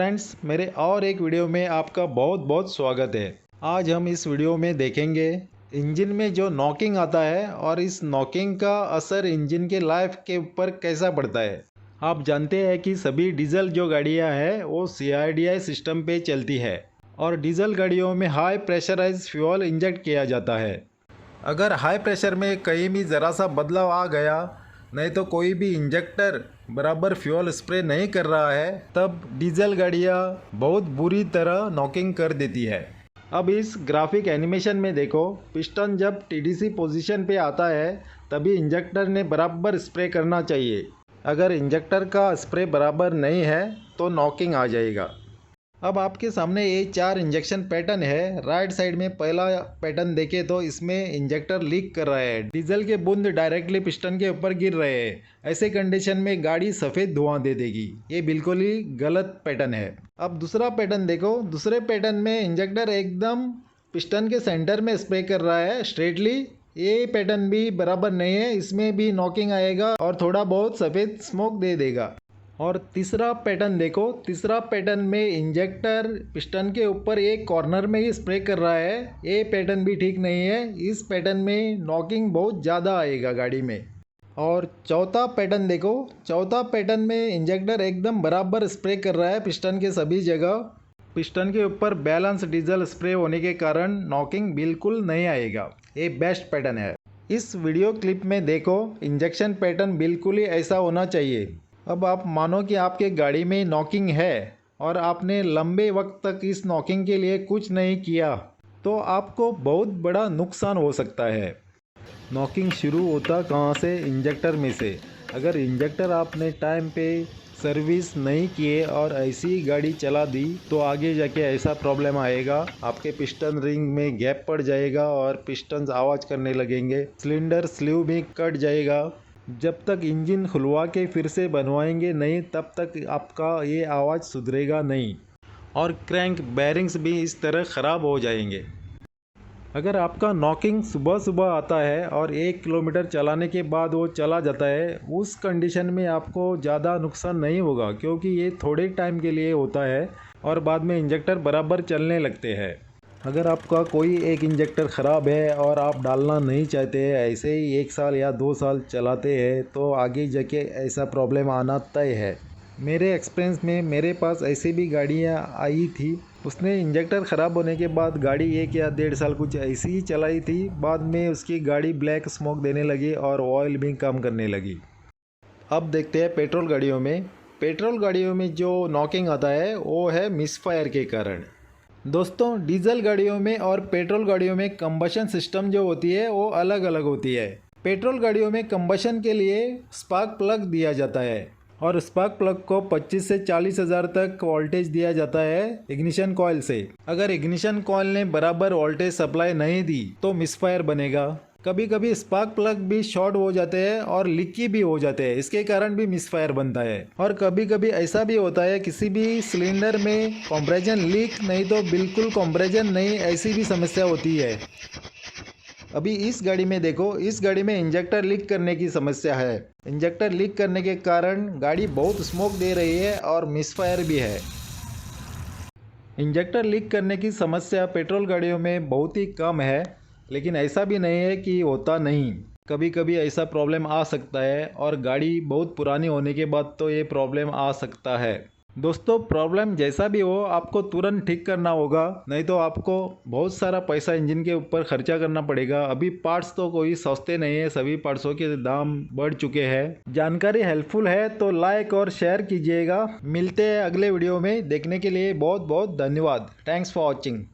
Friends, मेरे और एक वीडियो में आपका बहुत बहुत स्वागत है। आज हम इस वीडियो में देखेंगे इंजन में जो नॉकिंग आता है और इस नॉकिंग का असर इंजन के लाइफ के ऊपर कैसा पड़ता है। आप जानते हैं कि सभी डीजल जो गाड़ियां हैं वो CRDI सिस्टम पे चलती है और डीजल गाड़ियों में हाई प्रेशराइज फ्यूल इंजेक्ट किया जाता है। अगर हाई प्रेशर में कहीं भी ज़रा सा बदलाव आ गया, नहीं तो कोई भी इंजेक्टर बराबर फ्यूल स्प्रे नहीं कर रहा है, तब डीजल गाड़ियाँ बहुत बुरी तरह नॉकिंग कर देती है। अब इस ग्राफिक एनिमेशन में देखो, पिस्टन जब TDC पोजीशन पे आता है तभी इंजेक्टर ने बराबर स्प्रे करना चाहिए। अगर इंजेक्टर का स्प्रे बराबर नहीं है तो नॉकिंग आ जाएगा। अब आपके सामने ये 4 इंजेक्शन पैटर्न है। राइट साइड में पहला पैटर्न देखें तो इसमें इंजेक्टर लीक कर रहा है, डीजल के बूंद डायरेक्टली पिस्टन के ऊपर गिर रहे हैं। ऐसे कंडीशन में गाड़ी सफ़ेद धुआं दे देगी। ये बिल्कुल ही गलत पैटर्न है। अब दूसरा पैटर्न देखो, दूसरे पैटर्न में इंजेक्टर एकदम पिस्टन के सेंटर में स्प्रे कर रहा है स्ट्रेटली। ये पैटर्न भी बराबर नहीं है, इसमें भी नॉकिंग आएगा और थोड़ा बहुत सफ़ेद स्मोक दे देगा। और तीसरा पैटर्न देखो, तीसरा पैटर्न में इंजेक्टर पिस्टन के ऊपर एक कॉर्नर में ही स्प्रे कर रहा है। ये पैटर्न भी ठीक नहीं है, इस पैटर्न में नॉकिंग बहुत ज़्यादा आएगा गाड़ी में। और चौथा पैटर्न देखो, चौथा पैटर्न में इंजेक्टर एकदम बराबर स्प्रे कर रहा है पिस्टन के सभी जगह। पिस्टन के ऊपर बैलेंस डीजल स्प्रे होने के कारण नॉकिंग बिल्कुल नहीं आएगा। ये बेस्ट पैटर्न है। इस वीडियो क्लिप में देखो, इंजेक्शन पैटर्न बिल्कुल ही ऐसा होना चाहिए। अब आप मानो कि आपके गाड़ी में नॉकिंग है और आपने लंबे वक्त तक इस नॉकिंग के लिए कुछ नहीं किया, तो आपको बहुत बड़ा नुकसान हो सकता है। नॉकिंग शुरू होता कहाँ से? इंजेक्टर में से। अगर इंजेक्टर आपने टाइम पे सर्विस नहीं किए और ऐसी गाड़ी चला दी तो आगे जाके ऐसा प्रॉब्लम आएगा। आपके पिस्टन रिंग में गैप पड़ जाएगा और पिस्टन्स आवाज़ करने लगेंगे, सिलेंडर स्लीव भी कट जाएगा। जब तक इंजन खुलवा के फिर से बनवाएंगे नहीं, तब तक आपका ये आवाज़ सुधरेगा नहीं और क्रैंक बैरिंग्स भी इस तरह ख़राब हो जाएंगे। अगर आपका नॉकिंग सुबह सुबह आता है और 1 किलोमीटर चलाने के बाद वो चला जाता है, उस कंडीशन में आपको ज़्यादा नुकसान नहीं होगा, क्योंकि ये थोड़े टाइम के लिए होता है और बाद में इंजेक्टर बराबर चलने लगते हैं। अगर आपका कोई एक इंजेक्टर ख़राब है और आप डालना नहीं चाहते, ऐसे ही 1 साल या 2 साल चलाते हैं, तो आगे जाके ऐसा प्रॉब्लम आना तय है। मेरे एक्सपीरियंस में मेरे पास ऐसी भी गाड़ियाँ आई थी, उसने इंजेक्टर ख़राब होने के बाद गाड़ी 1 या 1.5 साल कुछ ऐसी ही चलाई थी। बाद में उसकी गाड़ी ब्लैक स्मोक देने लगी और ऑयल भी कम करने लगी। अब देखते हैं पेट्रोल गाड़ियों में। पेट्रोल गाड़ियों में जो नॉकिंग आता है वो है मिसफायर के कारण। दोस्तों, डीजल गाड़ियों में और पेट्रोल गाड़ियों में कंबशन सिस्टम जो होती है वो अलग अलग होती है। पेट्रोल गाड़ियों में कंबशन के लिए स्पार्क प्लग दिया जाता है और स्पार्क प्लग को 25 से 40 हज़ार तक वोल्टेज दिया जाता है इग्निशन कॉइल से। अगर इग्निशन कॉइल ने बराबर वोल्टेज सप्लाई नहीं दी तो मिसफायर बनेगा। कभी कभी स्पार्क प्लग भी शॉर्ट हो जाते हैं और लीकी भी हो जाते हैं, इसके कारण भी मिसफायर बनता है। और कभी कभी ऐसा भी होता है किसी भी सिलेंडर में कंप्रेशन लीक नहीं तो बिल्कुल कंप्रेशन नहीं, ऐसी भी समस्या होती है। अभी इस गाड़ी में देखो, इस गाड़ी में इंजेक्टर लीक करने की समस्या है। इंजेक्टर लीक करने के कारण गाड़ी बहुत स्मोक दे रही है और मिसफायर भी है। इंजेक्टर लीक करने की समस्या पेट्रोल गाड़ियों में बहुत ही कम है, लेकिन ऐसा भी नहीं है कि होता नहीं। कभी कभी ऐसा प्रॉब्लम आ सकता है और गाड़ी बहुत पुरानी होने के बाद तो ये प्रॉब्लम आ सकता है। दोस्तों, प्रॉब्लम जैसा भी हो आपको तुरंत ठीक करना होगा, नहीं तो आपको बहुत सारा पैसा इंजन के ऊपर खर्चा करना पड़ेगा। अभी पार्ट्स तो कोई सस्ते नहीं है, सभी पार्ट्सों के दाम बढ़ चुके हैं। जानकारी हेल्पफुल है तो लाइक और शेयर कीजिएगा। मिलते हैं अगले वीडियो में। देखने के लिए बहुत बहुत धन्यवाद। Thanks for watching.